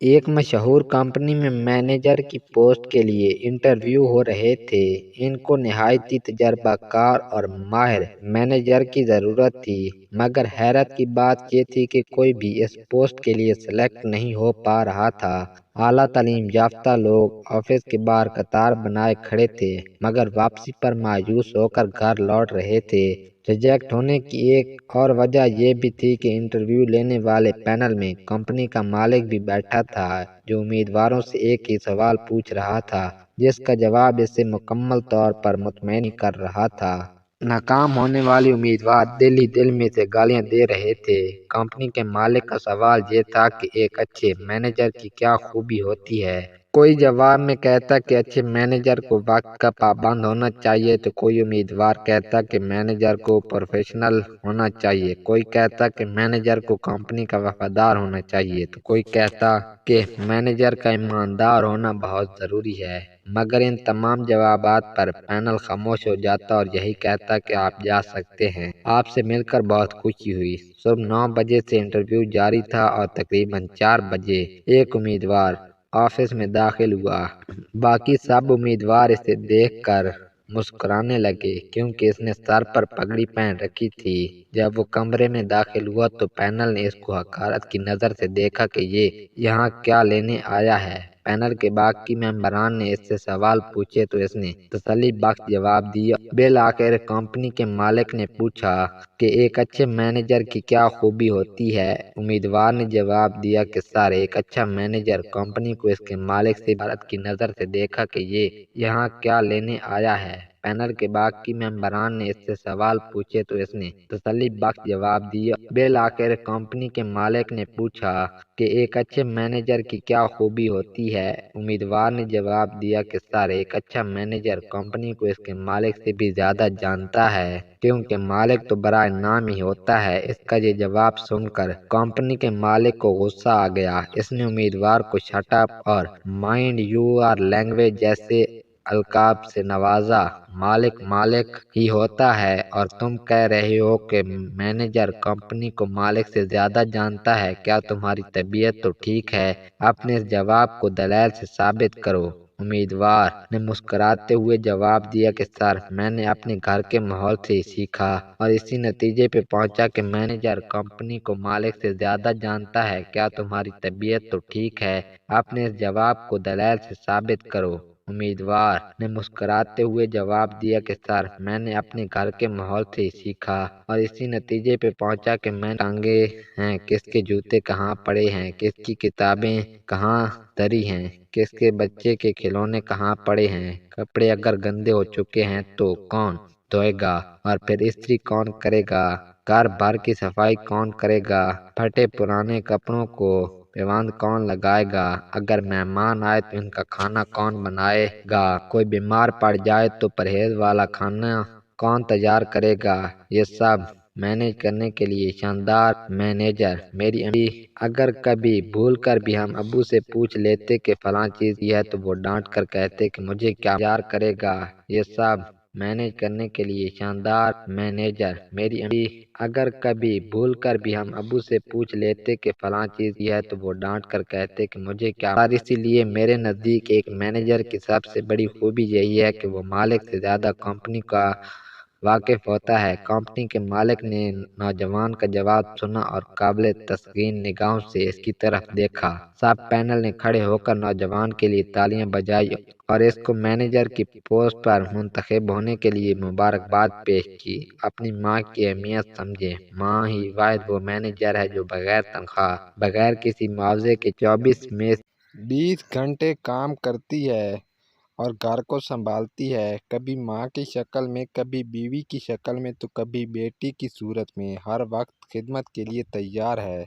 ایک مشہور کمپنی میں مینیجر کی پوسٹ کے لیے انٹرویو ہو رہے تھے۔ ان کو نہایت ہی تجربہ کار اور ماہر مینیجر کی ضرورت تھی، مگر حیرت کی بات یہ تھی کہ کوئی بھی اس پوسٹ کے لیے سلیکٹ نہیں ہو پا رہا تھا۔ اعلیٰ تعلیم یافتہ لوگ آفس کے باہر قطار بنائے کھڑے تھے، مگر واپسی پر مایوس ہو کر گھر لوٹ رہے تھے۔ ریجیکٹ ہونے کی ایک اور وجہ یہ بھی تھی کہ انٹرویو لینے والے پینل میں کمپنی کا مالک بھی بیٹھا تھا، جو امیدواروں سے ایک ہی سوال پوچھ رہا تھا، جس کا جواب اسے مکمل طور پر مطمئن کر رہا تھا۔ ناکام ہونے والے امیدوار دل ہی دل میں سے گالیاں دے رہے تھے۔ کمپنی کے مالک کا سوال یہ تھا کہ ایک اچھے مینیجر کی کیا خوبی ہوتی ہے۔ کوئی جواب میں کہتا کہ اچھے مینیجر کو وقت کا پابند ہونا چاہیے، تو کوئی امیدوار کہتا کہ مینیجر کو پروفیشنل ہونا چاہیے، کوئی کہتا کہ مینیجر کو کمپنی کا وفادار ہونا چاہیے، تو کوئی کہتا کہ مینیجر کا ایماندار ہونا بہت ضروری ہے۔ مگر ان تمام جوابات پر پینل خاموش ہو جاتا اور یہی کہتا کہ آپ جا سکتے ہیں۔ آپ سے مل کر بہت خوشی ہوئی۔ صبح 9 بجے سے انٹرویو جاری تھا اور تقریباً 4 بجے ایک امیدوار آفس میں داخل ہوا۔ باقی سب امیدوار اسے دیکھ کر مسکرانے لگے، کیونکہ اس نے سر پر پگڑی پہن رکھی تھی۔ جب وہ کمرے میں داخل ہوا تو پینل نے اس کو حقارت کی نظر سے دیکھا کہ یہ یہاں کیا لینے آیا ہے۔ پینل کے باقی ممبران نے اس سے سوال پوچھے تو اس نے تسلی بخش جواب دیا۔ بالآخر کمپنی کے مالک نے پوچھا کہ ایک اچھے مینیجر کی کیا خوبی ہوتی ہے۔ امیدوار نے جواب دیا کہ سر، ایک اچھا مینیجر کمپنی کو اس کے مالک سے حقارت کی نظر سے دیکھا کہ یہ یہاں کیا لینے آیا ہے۔ پینل کے باقی ممبران نے اس سے سوال پوچھے تو اس نے تسلی بخش جواب دیا۔ بالآخر کمپنی کے مالک نے پوچھا کہ ایک اچھے مینیجر کی کیا خوبی ہوتی ہے۔ امیدوار نے جواب دیا کہ سر، ایک اچھا مینیجر کمپنی کو اس کے مالک سے بھی زیادہ جانتا ہے، کیونکہ مالک تو برائے نام ہی ہوتا ہے۔ اس کا یہ جواب سن کر کمپنی کے مالک کو غصہ آ گیا۔ اس نے امیدوار کو شٹ اپ اور مائنڈ یور لینگویج جیسے القاب سے نوازا۔ مالک مالک ہی ہوتا ہے اور تم کہہ رہے ہو کہ مینیجر کمپنی کو مالک سے زیادہ جانتا ہے۔ کیا تمہاری طبیعت تو ٹھیک ہے؟ اپنے اس جواب کو دلیل سے ثابت کرو۔ امیدوار نے مسکراتے ہوئے جواب دیا کہ سر، میں نے اپنے گھر کے ماحول سے سیکھا اور اسی نتیجے پہ پہنچا کہ مینیجر کمپنی کو مالک سے زیادہ جانتا ہے۔ کیا تمہاری طبیعت تو ٹھیک ہے؟ اپنے اس جواب کو دلیل سے ثابت کرو۔ امیدوار نے مسکراتے ہوئے جواب دیا کہ سر، میں نے اپنے گھر کے ماحول سے سیکھا اور اسی نتیجے پہ پہنچا کہ میں ٹانگے ہیں، کس کے جوتے کہاں پڑے ہیں، کس کی کتابیں کہاں دری ہیں، کس کے بچے کے کھلونے کہاں پڑے ہیں۔ کپڑے اگر گندے ہو چکے ہیں تو کون دھوئے گا اور پھر استری کون کرے گا؟ گھر بھر کی صفائی کون کرے گا؟ پھٹے پرانے کپڑوں کو پیوند کون لگائے گا؟ اگر مہمان آئے تو ان کا کھانا کون بنائے گا؟ کوئی بیمار پڑ جائے تو پرہیز والا کھانا کون تیار کرے گا؟ یہ سب مینیج کرنے کے لیے شاندار مینیجر میری امی۔ اگر کبھی بھول کر بھی ہم ابو سے پوچھ لیتے کہ فلاں چیز یہ ہے تو وہ ڈانٹ کر کہتے کہ مجھے کیا تیار کرے گا؟ یہ سب مینیج کرنے کے لیے شاندار مینیجر میری امی۔ اگر کبھی بھول کر بھی ہم ابو سے پوچھ لیتے کہ فلاں چیز یہ ہے تو وہ ڈانٹ کر کہتے کہ مجھے کیا۔ اور اسی لیے میرے نزدیک ایک مینیجر کی سب سے بڑی خوبی یہی ہے کہ وہ مالک سے زیادہ کمپنی کا واقف ہوتا ہے۔ کمپنی کے مالک نے نوجوان کا جواب سنا اور قابل تسخیر نگاہوں سے اس کی طرف دیکھا۔ سب پینل نے کھڑے ہو کر نوجوان کے لیے تالیاں بجائی اور اس کو مینیجر کی پوسٹ پر منتخب ہونے کے لیے مبارکباد پیش کی۔ اپنی ماں کی اہمیت سمجھیں۔ ماں ہی واحد وہ مینیجر ہے جو بغیر تنخواہ، بغیر کسی معاوضے کے 24 میں 20 گھنٹے کام کرتی ہے اور گھر کو سنبھالتی ہے، کبھی ماں کی شکل میں، کبھی بیوی کی شکل میں، تو کبھی بیٹی کی صورت میں۔ ہر وقت خدمت کے لیے تیار ہے۔